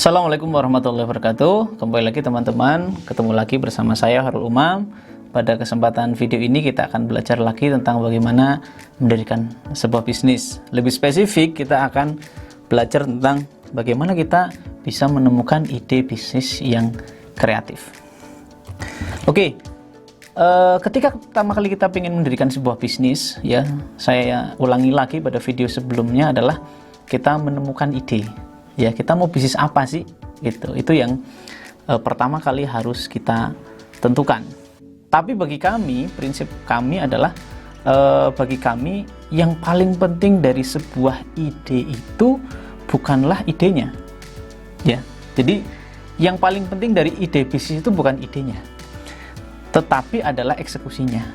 Assalamualaikum warahmatullahi wabarakatuh. Kembali lagi teman-teman, ketemu lagi bersama saya Harul Umam. Pada kesempatan video ini kita akan belajar lagi tentang bagaimana mendirikan sebuah bisnis. Lebih spesifik, kita akan belajar tentang bagaimana kita bisa menemukan ide bisnis yang kreatif. Oke, ketika pertama kali kita ingin mendirikan sebuah bisnis, ya, saya ulangi lagi pada video sebelumnya adalah kita menemukan ide. Ya, kita mau bisnis apa sih? Itu yang pertama kali harus kita tentukan. Tapi bagi kami, prinsip kami adalah bagi kami yang paling penting dari sebuah ide itu bukanlah idenya. Ya, jadi yang paling penting dari ide bisnis itu bukan idenya, tetapi adalah eksekusinya.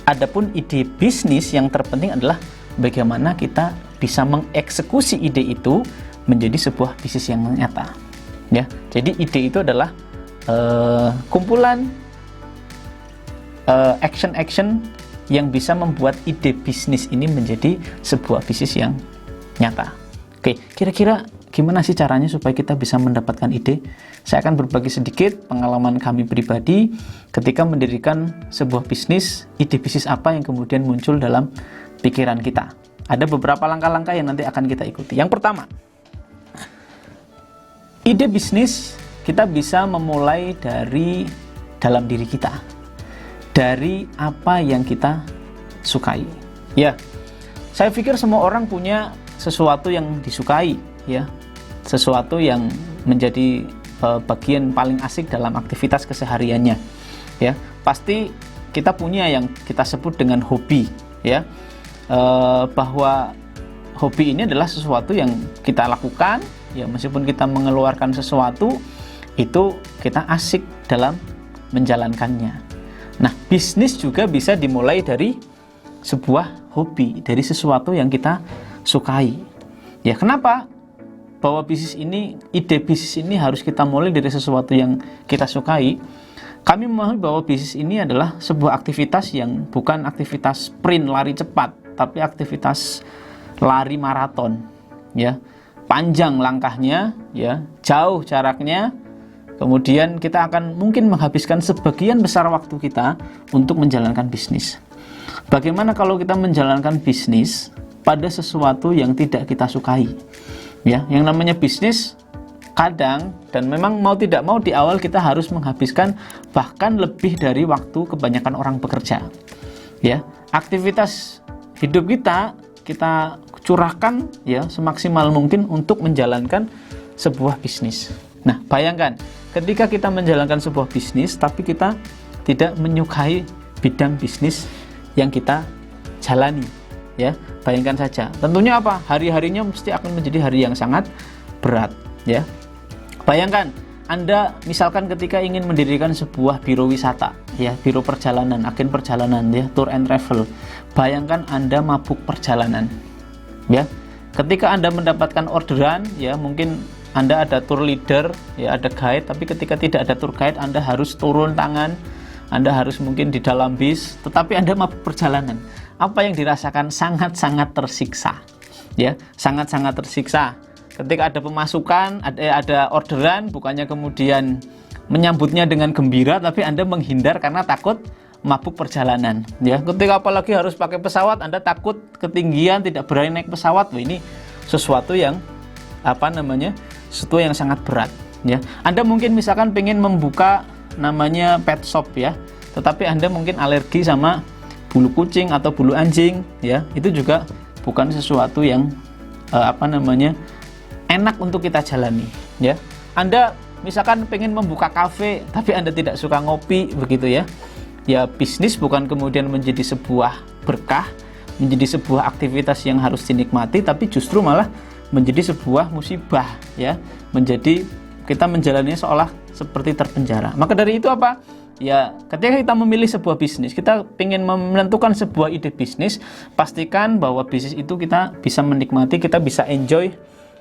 Adapun ide bisnis yang terpenting adalah bagaimana kita bisa mengeksekusi ide itu menjadi sebuah bisnis yang nyata. Ya, jadi ide itu adalah kumpulan action-action yang bisa membuat ide bisnis ini menjadi sebuah bisnis yang nyata. Oke, kira-kira gimana sih caranya supaya kita bisa mendapatkan ide? Saya akan berbagi sedikit pengalaman kami pribadi ketika mendirikan sebuah bisnis, ide bisnis apa yang kemudian muncul dalam pikiran kita. Ada beberapa langkah-langkah yang nanti akan kita ikuti. Yang pertama, ide bisnis kita bisa memulai dari dalam diri kita, dari apa yang kita sukai. Ya, saya pikir semua orang punya sesuatu yang disukai, ya, sesuatu yang menjadi bagian paling asik dalam aktivitas kesehariannya. Ya, pasti kita punya yang kita sebut dengan hobi, ya, bahwa hobi ini adalah sesuatu yang kita lakukan. Ya, meskipun kita mengeluarkan sesuatu, itu kita asik dalam menjalankannya. Nah, bisnis juga bisa dimulai dari sebuah hobi, dari sesuatu yang kita sukai. Ya, kenapa? Bahwa bisnis ini, ide bisnis ini harus kita mulai dari sesuatu yang kita sukai. Kami memahami bahwa bisnis ini adalah sebuah aktivitas yang bukan aktivitas sprint, lari cepat, tapi aktivitas lari maraton. Ya, panjang langkahnya, ya, jauh jaraknya, kemudian kita akan mungkin menghabiskan sebagian besar waktu kita untuk menjalankan bisnis. Bagaimana kalau kita menjalankan bisnis pada sesuatu yang tidak kita sukai? Ya, yang namanya bisnis kadang dan memang mau tidak mau di awal kita harus menghabiskan bahkan lebih dari waktu kebanyakan orang bekerja. Ya, aktivitas hidup kita curahkan, ya, semaksimal mungkin untuk menjalankan sebuah bisnis. Nah, bayangkan ketika kita menjalankan sebuah bisnis tapi kita tidak menyukai bidang bisnis yang kita jalani, ya, bayangkan saja. Tentunya apa? Hari-harinya mesti akan menjadi hari yang sangat berat, ya. Bayangkan Anda misalkan ketika ingin mendirikan sebuah biro wisata, ya, biro perjalanan, agen perjalanan, ya, tour and travel. Bayangkan Anda mabuk perjalanan. Ya, ketika Anda mendapatkan orderan, ya, mungkin Anda ada tour leader, ya, ada guide, tapi ketika tidak ada tour guide, Anda harus turun tangan, Anda harus mungkin di dalam bis, tetapi Anda mabuk perjalanan. Apa yang dirasakan? Sangat-sangat tersiksa, ya, sangat-sangat tersiksa. Ketika ada pemasukan, ada orderan, bukannya kemudian menyambutnya dengan gembira, tapi Anda menghindar karena takut mabuk perjalanan. Ya, ketika apalagi harus pakai pesawat, Anda takut ketinggian, tidak berani naik pesawat. Wah, ini sesuatu yang sesuatu yang sangat berat. Ya, Anda mungkin misalkan pengen membuka namanya pet shop, ya, tetapi Anda mungkin alergi sama bulu kucing atau bulu anjing, ya, itu juga bukan sesuatu yang enak untuk kita jalani. Ya, Anda misalkan pengen membuka kafe, tapi Anda tidak suka ngopi, begitu, ya. Ya, bisnis bukan kemudian menjadi sebuah berkah, menjadi sebuah aktivitas yang harus dinikmati, tapi justru malah menjadi sebuah musibah, ya. Menjadi kita menjalaninya seolah seperti terpenjara. Maka dari itu apa? Ya, ketika kita memilih sebuah bisnis, kita ingin menentukan sebuah ide bisnis, pastikan bahwa bisnis itu kita bisa menikmati, kita bisa enjoy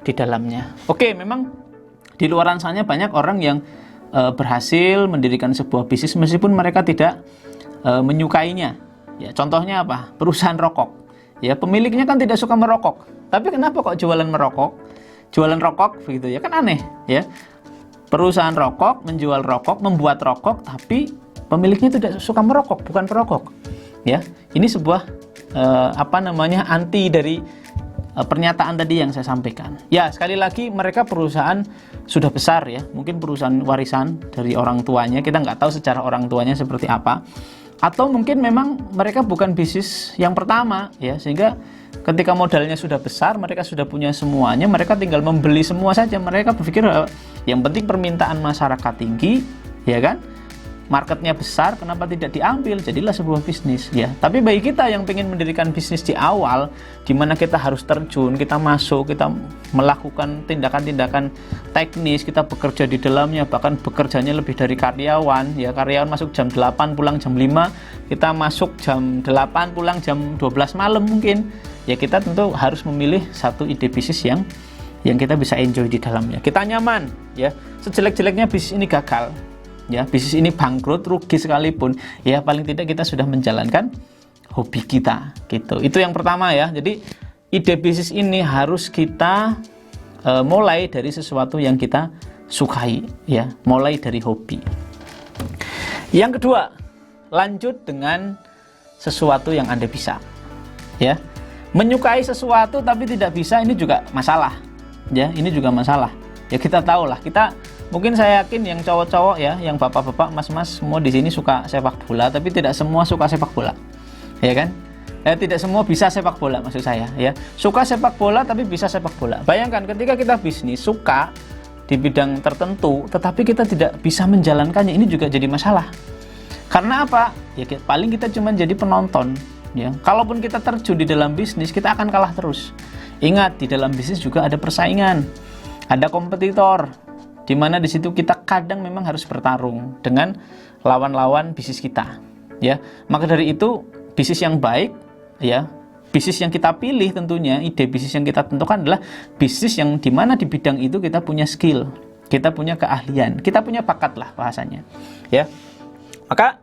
di dalamnya. Oke, memang di luaran sana banyak orang yang berhasil mendirikan sebuah bisnis meskipun mereka tidak menyukainya. Ya, contohnya apa? Perusahaan rokok. Ya, pemiliknya kan tidak suka merokok. Tapi kenapa kok jualan merokok? jualan rokok begitu ya, kan aneh ya. Perusahaan rokok menjual rokok, membuat rokok, tapi pemiliknya tidak suka merokok, bukan perokok ya. Ini sebuah anti dari pernyataan tadi yang saya sampaikan ya. Sekali lagi, mereka perusahaan sudah besar ya, mungkin perusahaan warisan dari orang tuanya, kita nggak tahu secara orang tuanya seperti apa, atau mungkin memang mereka bukan bisnis yang pertama ya, sehingga ketika modalnya sudah besar, mereka sudah punya semuanya, mereka tinggal membeli semua saja. Mereka berpikir yang penting permintaan masyarakat tinggi ya kan, marketnya besar, kenapa tidak diambil, jadilah sebuah bisnis ya. Tapi bagi kita yang ingin mendirikan bisnis di awal, di mana kita harus terjun, kita masuk, kita melakukan tindakan-tindakan teknis, kita bekerja di dalamnya, bahkan bekerjanya lebih dari karyawan ya. Karyawan masuk jam 8, pulang jam 5, kita masuk jam 8, pulang jam 12 malam mungkin ya. Kita tentu harus memilih satu ide bisnis yang kita bisa enjoy di dalamnya, kita nyaman ya. Sejelek-jeleknya bisnis ini gagal ya, bisnis ini bangkrut, rugi sekalipun ya, paling tidak kita sudah menjalankan hobi kita gitu. Itu yang pertama ya. Jadi ide bisnis ini harus kita mulai dari sesuatu yang kita sukai ya, mulai dari hobi. Yang kedua, lanjut dengan sesuatu yang Anda bisa ya. Menyukai sesuatu tapi tidak bisa, ini juga masalah ya, ini juga masalah ya. Kita tahu lah, kita mungkin, saya yakin yang cowok-cowok ya, yang bapak-bapak, mas-mas semua di sini suka sepak bola, tapi tidak semua suka sepak bola ya kan. Tidak semua bisa sepak bola, maksud saya ya. Suka sepak bola tapi bisa sepak bola. Bayangkan ketika kita bisnis, suka di bidang tertentu tetapi kita tidak bisa menjalankannya, ini juga jadi masalah. Karena apa ya, paling kita cuma jadi penonton ya. Kalaupun kita terjun di dalam bisnis, kita akan kalah terus. Ingat, di dalam bisnis juga ada persaingan, ada kompetitor, di mana di situ kita kadang memang harus bertarung dengan lawan-lawan bisnis kita ya. Maka dari itu, bisnis yang baik ya, bisnis yang kita pilih tentunya, ide bisnis yang kita tentukan adalah bisnis yang dimana di bidang itu kita punya skill, kita punya keahlian, kita punya bakat lah bahasanya ya. Maka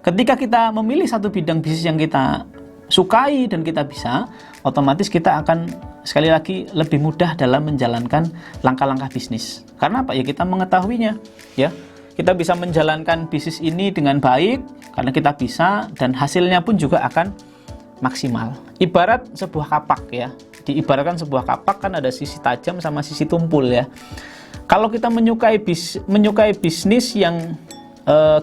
ketika kita memilih satu bidang bisnis yang kita sukai dan kita bisa, otomatis kita akan sekali lagi lebih mudah dalam menjalankan langkah-langkah bisnis. Karena apa ya, kita mengetahuinya ya. Kita bisa menjalankan bisnis ini dengan baik karena kita bisa, dan hasilnya pun juga akan maksimal. Ibarat sebuah kapak ya, diibaratkan sebuah kapak kan ada sisi tajam sama sisi tumpul ya. Kalau kita menyukai bisnis yang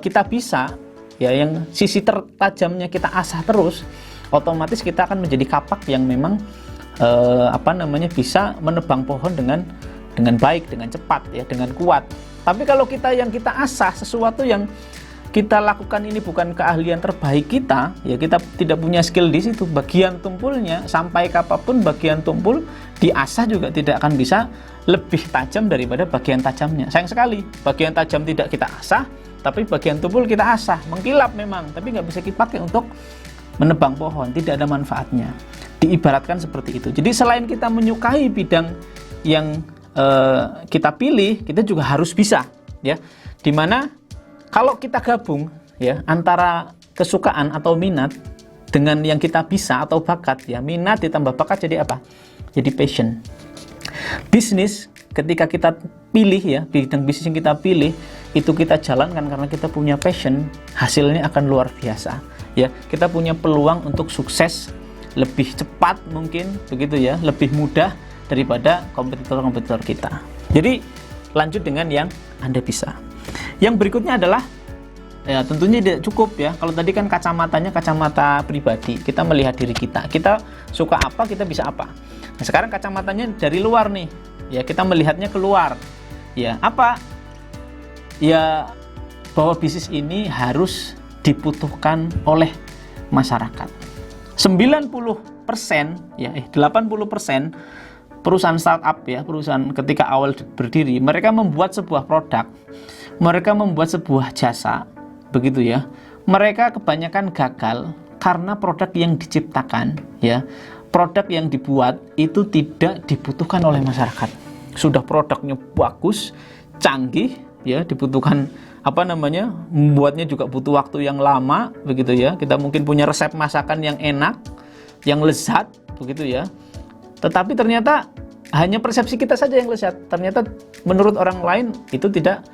kita bisa ya, yang sisi tertajamnya kita asah terus, otomatis kita akan menjadi kapak yang memang bisa menebang pohon dengan baik, dengan cepat ya, dengan kuat. Tapi kalau kita asah sesuatu yang kita lakukan ini bukan keahlian terbaik kita ya, kita tidak punya skill di situ, bagian tumpulnya sampai kapanpun bagian tumpul diasah juga tidak akan bisa lebih tajam daripada bagian tajamnya. Sayang sekali, bagian tajam tidak kita asah, tapi bagian tumpul kita asah, mengkilap memang, tapi nggak bisa dipakai untuk menebang pohon, tidak ada manfaatnya. Diibaratkan seperti itu. Jadi selain kita menyukai bidang yang kita pilih, kita juga harus bisa ya. Dimana kalau kita gabung ya antara kesukaan atau minat dengan yang kita bisa atau bakat ya, minat ditambah bakat jadi apa? Jadi passion. Bisnis ketika kita pilih ya, bidang bisnis yang kita pilih itu kita jalankan karena kita punya passion, hasilnya akan luar biasa ya. Kita punya peluang untuk sukses lebih cepat mungkin begitu ya, lebih mudah daripada kompetitor-kompetitor kita. Jadi lanjut dengan yang Anda bisa. Yang berikutnya adalah ya, tentunya tidak cukup ya. Kalau tadi kan kacamatanya kacamata pribadi, kita melihat diri kita suka apa, kita bisa apa. Nah, sekarang kacamatanya dari luar nih ya, kita melihatnya keluar ya. Apa ya, bahwa bisnis ini harus dibutuhkan oleh masyarakat. 90% ya, 80% perusahaan startup ya, perusahaan ketika awal berdiri, mereka membuat sebuah produk, mereka membuat sebuah jasa, begitu ya. Mereka kebanyakan gagal karena produk yang diciptakan ya, produk yang dibuat itu tidak dibutuhkan oleh masyarakat. Sudah produknya bagus, canggih ya, dibutuhkan membuatnya juga butuh waktu yang lama begitu ya. Kita mungkin punya resep masakan yang enak, yang lezat begitu ya. tetapi ternyata hanya persepsi kita saja yang lezat. Ternyata menurut orang lain itu tidak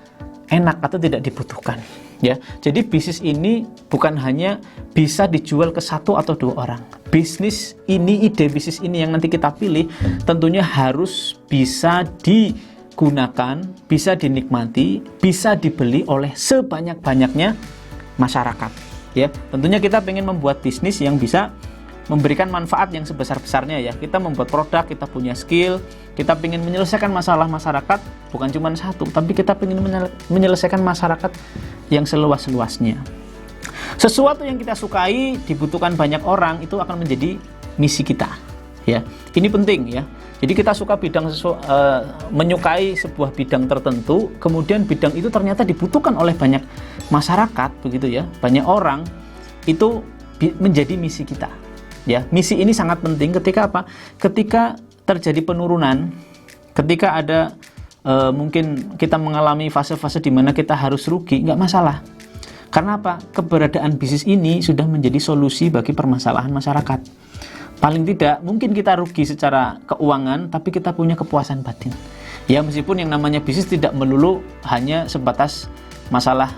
enak atau tidak dibutuhkan. Ya, jadi bisnis ini bukan hanya bisa dijual ke satu atau dua orang. Bisnis ini, ide bisnis ini yang nanti kita pilih tentunya harus bisa digunakan, bisa dinikmati, bisa dibeli oleh sebanyak-banyaknya masyarakat. Ya, tentunya kita ingin membuat bisnis yang bisa memberikan manfaat yang sebesar-besarnya ya. Kita membuat produk, kita punya skill, kita ingin menyelesaikan masalah masyarakat, bukan cuma satu, tapi kita ingin menyelesaikan masyarakat yang seluas-luasnya. Sesuatu yang kita sukai dibutuhkan banyak orang, itu akan menjadi misi kita. Ya, ini penting ya. Jadi kita suka menyukai sebuah bidang tertentu, kemudian bidang itu ternyata dibutuhkan oleh banyak masyarakat, begitu ya, banyak orang, itu menjadi misi kita. Ya, misi ini sangat penting ketika apa? Ketika terjadi penurunan, ketika ada mungkin kita mengalami fase-fase di mana kita harus rugi, nggak masalah. Karena apa? Keberadaan bisnis ini sudah menjadi solusi bagi permasalahan masyarakat. Paling tidak, mungkin kita rugi secara keuangan, tapi kita punya kepuasan batin. Ya, meskipun yang namanya bisnis tidak melulu hanya sebatas masalah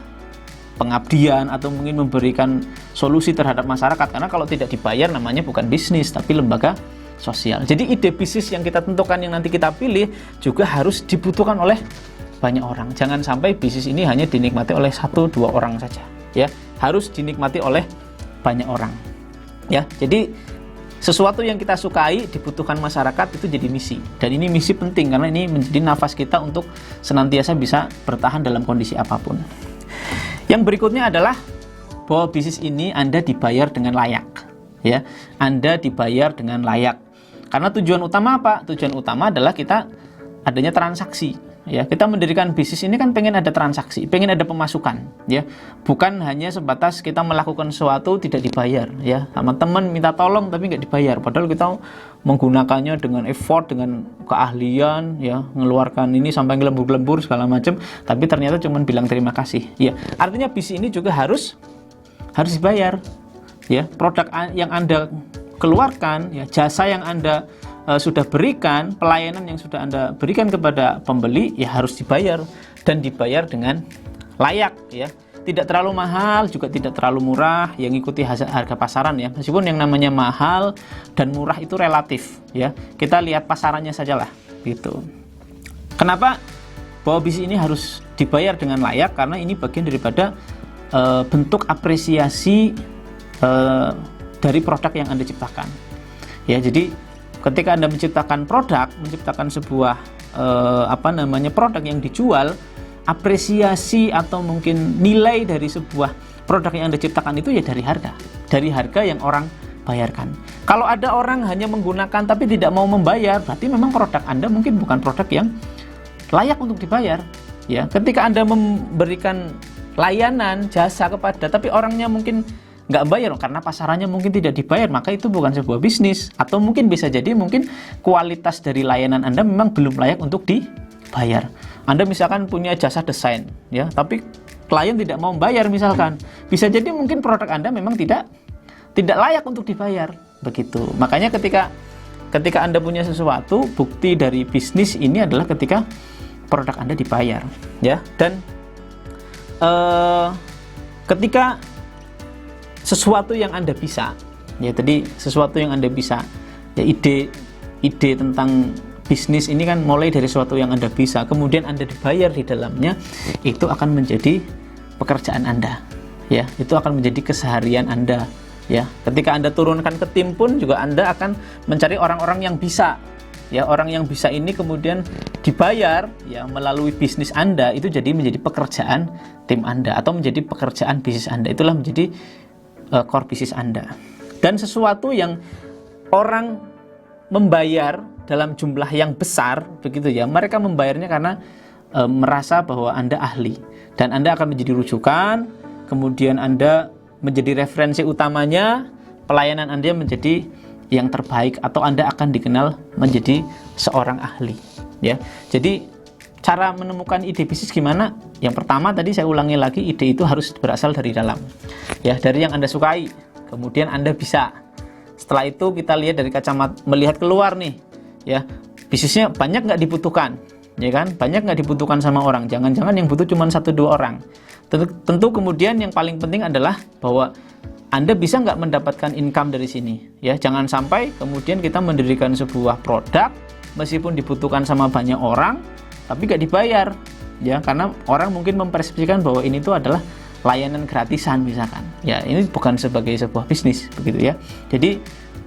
pengabdian atau mungkin memberikan solusi terhadap masyarakat, karena kalau tidak dibayar namanya bukan bisnis tapi lembaga sosial. Jadi ide bisnis yang kita tentukan, yang nanti kita pilih juga harus dibutuhkan oleh banyak orang. Jangan sampai bisnis ini hanya dinikmati oleh 1-2 orang saja ya, harus dinikmati oleh banyak orang ya. Jadi sesuatu yang kita sukai dibutuhkan masyarakat itu jadi misi, dan ini misi penting karena ini menjadi nafas kita untuk senantiasa bisa bertahan dalam kondisi apapun. Yang berikutnya adalah bahwa bisnis ini Anda dibayar dengan layak, ya. Anda dibayar dengan layak. Karena tujuan utama apa? Tujuan utama adalah kita adanya transaksi, ya. Kita mendirikan bisnis ini kan pengen ada transaksi, pengen ada pemasukan, ya. Bukan hanya sebatas kita melakukan sesuatu tidak dibayar, ya. Sama teman minta tolong tapi nggak dibayar, padahal kita menggunakannya dengan effort, dengan keahlian, ya, mengeluarkan ini sampai gelembur-gelembur segala macam, tapi ternyata cuma bilang terima kasih, ya. Artinya bisnis ini juga harus dibayar, ya. Produk yang Anda keluarkan, ya, jasa yang Anda sudah berikan, pelayanan yang sudah Anda berikan kepada pembeli, ya harus dibayar, dan dibayar dengan layak, ya. Tidak terlalu mahal, juga tidak terlalu murah, yang ikuti harga pasaran, ya. Meskipun yang namanya mahal dan murah itu relatif, ya. Kita lihat pasarannya sajalah, gitu. Kenapa bahwa bisnis ini harus dibayar dengan layak? Karena ini bagian daripada bentuk apresiasi dari produk yang Anda ciptakan, ya. Jadi ketika Anda menciptakan produk, menciptakan sebuah produk yang dijual, apresiasi atau mungkin nilai dari sebuah produk yang Anda ciptakan itu ya dari harga yang orang bayarkan. Kalau ada orang hanya menggunakan tapi tidak mau membayar, berarti memang produk Anda mungkin bukan produk yang layak untuk dibayar, ya. Ketika Anda memberikan layanan jasa kepada, tapi orangnya mungkin nggak bayar karena pasarannya mungkin tidak dibayar, maka itu bukan sebuah bisnis. Atau mungkin bisa jadi mungkin kualitas dari layanan Anda memang belum layak untuk dibayar. Anda misalkan punya jasa desain, ya, tapi klien tidak mau bayar misalkan, bisa jadi mungkin produk Anda memang tidak layak untuk dibayar, begitu. Makanya ketika Anda punya sesuatu, bukti dari bisnis ini adalah ketika produk Anda dibayar, ya. Dan ketika sesuatu yang Anda bisa, ya, tadi sesuatu yang Anda bisa, ya, ide tentang bisnis ini kan mulai dari sesuatu yang Anda bisa, kemudian Anda dibayar di dalamnya, itu akan menjadi pekerjaan Anda, ya. Itu akan menjadi keseharian Anda, ya. Ketika Anda turunkan ke tim pun juga Anda akan mencari orang-orang yang bisa, ya. Orang yang bisa ini kemudian dibayar, ya, melalui bisnis Anda, itu jadi menjadi pekerjaan tim Anda atau menjadi pekerjaan bisnis Anda. Itulah menjadi core bisnis Anda. Dan sesuatu yang orang membayar dalam jumlah yang besar, begitu ya, mereka membayarnya karena merasa bahwa Anda ahli dan Anda akan menjadi rujukan, kemudian Anda menjadi referensi utamanya, pelayanan Anda menjadi yang terbaik, atau Anda akan dikenal menjadi seorang ahli, ya. Jadi cara menemukan ide bisnis gimana? Yang pertama tadi saya ulangi lagi, ide itu harus berasal dari dalam, ya, dari yang Anda sukai, kemudian Anda bisa. Setelah itu kita lihat dari kacamata, melihat keluar nih, ya. Bisnisnya banyak nggak dibutuhkan, ya kan? Banyak nggak dibutuhkan sama orang. Jangan-jangan yang butuh cuma 1-2 orang. Tentu kemudian yang paling penting adalah bahwa Anda bisa nggak mendapatkan income dari sini, ya. Jangan sampai kemudian kita mendirikan sebuah produk meskipun dibutuhkan sama banyak orang, tapi nggak dibayar, ya. Karena orang mungkin mempersepsikan bahwa ini tuh adalah layanan gratisan misalkan. Ya, ini bukan sebagai sebuah bisnis, begitu ya. Jadi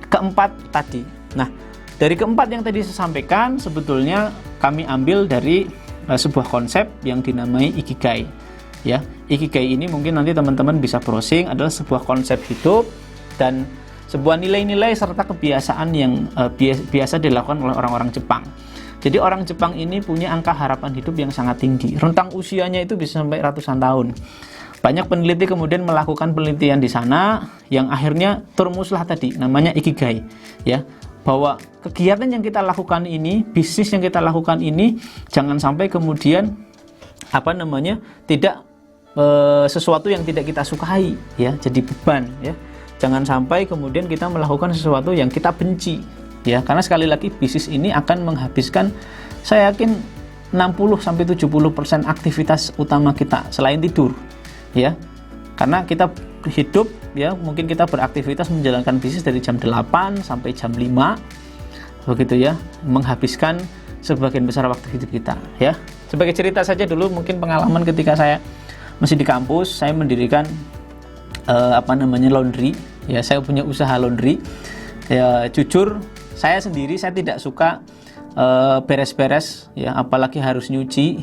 keempat tadi. Nah, dari keempat yang tadi saya sampaikan, sebetulnya kami ambil dari sebuah konsep yang dinamai Ikigai. Ya, Ikigai ini mungkin nanti teman-teman bisa browsing, adalah sebuah konsep hidup dan sebuah nilai-nilai serta kebiasaan yang biasa dilakukan oleh orang-orang Jepang. Jadi orang Jepang ini punya angka harapan hidup yang sangat tinggi. Rentang usianya itu bisa sampai ratusan tahun. Banyak peneliti kemudian melakukan penelitian di sana yang akhirnya termuslah tadi namanya Ikigai, ya. Bahwa kegiatan yang kita lakukan ini, bisnis yang kita lakukan ini, jangan sampai kemudian tidak sesuatu yang tidak kita sukai, ya, jadi beban, ya. Jangan sampai kemudian kita melakukan sesuatu yang kita benci, ya. Karena sekali lagi bisnis ini akan menghabiskan, saya yakin 60-70% aktivitas utama kita selain tidur, ya. Karena kita hidup, ya, mungkin kita beraktivitas menjalankan bisnis dari jam 8 sampai jam 5, begitu ya, menghabiskan sebagian besar waktu hidup kita, ya. Sebagai cerita saja dulu, mungkin pengalaman ketika saya masih di kampus, saya mendirikan laundry, ya. Saya punya usaha laundry, ya. Jujur saya sendiri, saya tidak suka beres-beres, ya, apalagi harus nyuci,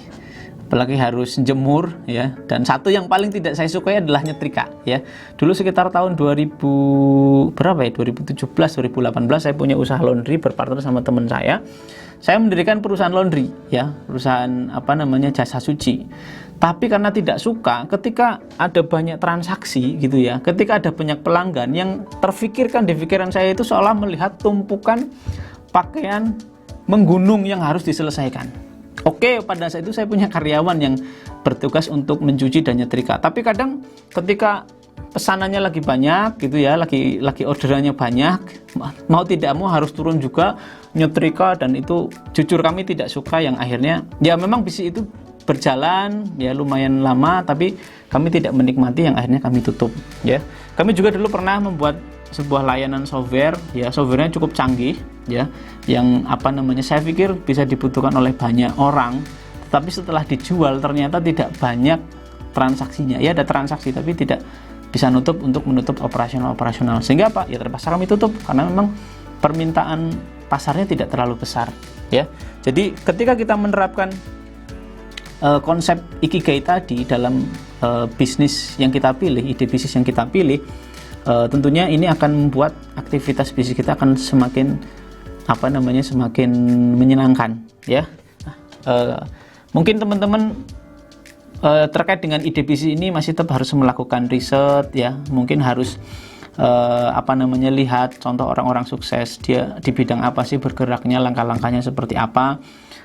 apalagi harus jemur, ya. Dan satu yang paling tidak saya sukai adalah nyetrika, ya. Dulu sekitar tahun 2017 2018 saya punya usaha laundry berpartner sama teman saya. Saya mendirikan perusahaan laundry, ya, perusahaan jasa suci. Tapi karena tidak suka ketika ada banyak transaksi gitu, ya, ketika ada banyak pelanggan, yang terfikirkan di pikiran saya itu seolah melihat tumpukan pakaian menggunung yang harus diselesaikan. Oke, pada saat itu saya punya karyawan yang bertugas untuk mencuci dan nyetrika. Tapi kadang ketika pesanannya lagi banyak gitu, ya, lagi orderannya banyak, mau tidak mau harus turun juga nyetrika, dan itu jujur kami tidak suka, yang akhirnya ya memang bisnis itu berjalan ya lumayan lama, tapi kami tidak menikmati, yang akhirnya kami tutup, ya. Kami juga dulu pernah membuat sebuah layanan software, ya, softwarenya cukup canggih, ya, yang saya pikir bisa dibutuhkan oleh banyak orang, tetapi setelah dijual ternyata tidak banyak transaksinya, ya, ada transaksi tapi tidak bisa menutup operasional, sehingga apa, ya, terpaksa kami tutup karena memang permintaan pasarnya tidak terlalu besar, ya. Jadi ketika kita menerapkan konsep Ikigai tadi dalam bisnis yang kita pilih, ide bisnis yang kita pilih, tentunya ini akan membuat aktivitas bisnis kita akan semakin semakin menyenangkan, ya. Mungkin teman-teman terkait dengan ide bisnis ini masih tetap harus melakukan riset, ya. Mungkin harus lihat contoh orang-orang sukses, dia di bidang apa sih bergeraknya, langkah-langkahnya seperti apa.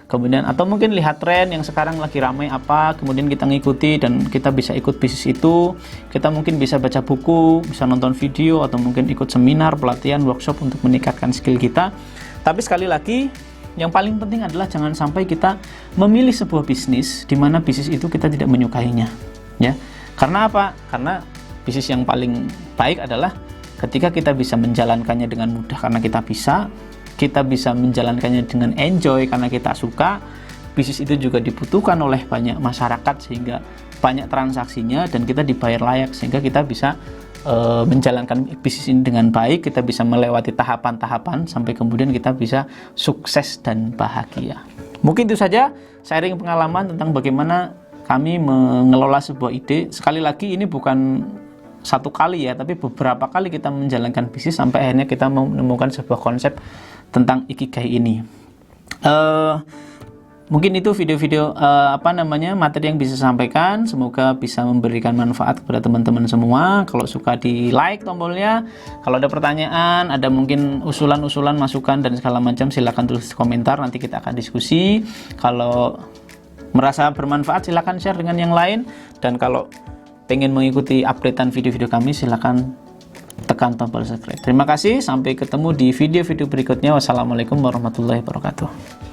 Kemudian atau mungkin lihat tren yang sekarang lagi ramai apa, kemudian kita ngikuti dan kita bisa ikut bisnis itu. Kita mungkin bisa baca buku, bisa nonton video, atau mungkin ikut seminar, pelatihan, workshop untuk meningkatkan skill kita. Tapi sekali lagi, yang paling penting adalah jangan sampai kita memilih sebuah bisnis di mana bisnis itu kita tidak menyukainya, ya. Karena apa? Karena bisnis yang paling baik adalah ketika kita bisa menjalankannya dengan mudah karena kita bisa menjalankannya dengan enjoy karena kita suka. Bisnis itu juga dibutuhkan oleh banyak masyarakat sehingga banyak transaksinya, dan kita dibayar layak sehingga kita bisa menjalankan bisnis ini dengan baik. Kita bisa melewati tahapan-tahapan sampai kemudian kita bisa sukses dan bahagia. Mungkin itu saja sharing pengalaman tentang bagaimana kami mengelola sebuah ide. Sekali lagi, ini bukan satu kali, ya, tapi beberapa kali kita menjalankan bisnis sampai akhirnya kita menemukan sebuah konsep tentang Ikigai ini. Mungkin itu video-video materi yang bisa saya sampaikan. Semoga bisa memberikan manfaat kepada teman-teman semua. Kalau suka, di like tombolnya. Kalau ada pertanyaan, ada mungkin usulan-usulan, masukan dan segala macam, silakan tulis di komentar, nanti kita akan diskusi. Kalau merasa bermanfaat silakan share dengan yang lain, dan kalau pengen mengikuti updatean video-video kami silakan tekan tekan tombol subscribe. Terima kasih, sampai ketemu di video-video berikutnya. Wassalamualaikum warahmatullahi wabarakatuh.